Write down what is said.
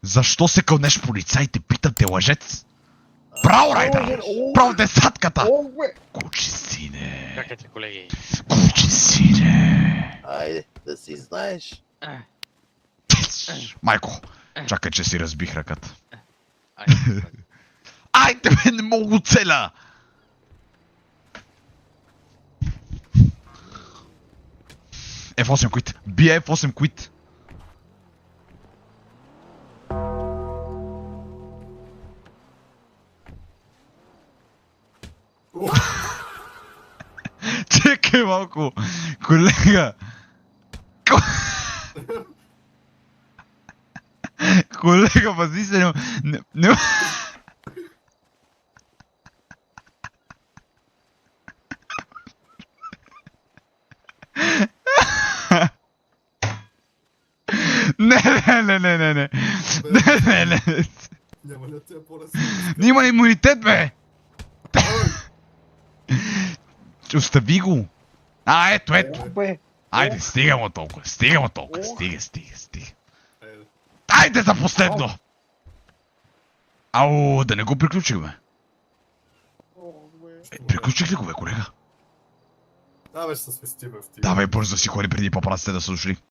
Защо се кълнеш полицаите? Питам те, лъжец! Браво, Райдър! Браво, десатката! Куче сине! Чакайте, колеги. Куче сине! Айде, да си знаеш. Майко, чакай, че си разбих ръката. Айде. Айде, бе, не мога целя! F8 quit. Бия F8 quit. Чекай малко, колега. Колега, пази се, не... Не. Няма ли да ти е по-лесно? Има имунитет, бе! Остави го! Ето. Айде, стига му толкова, стига. Айде. Айде за последно! Ау, да не го приключихме. Приключих ли го, бе, колега? Да, бе, ще се свести, бе, в тия. Давай бързо си ходи преди папараците да са дошли.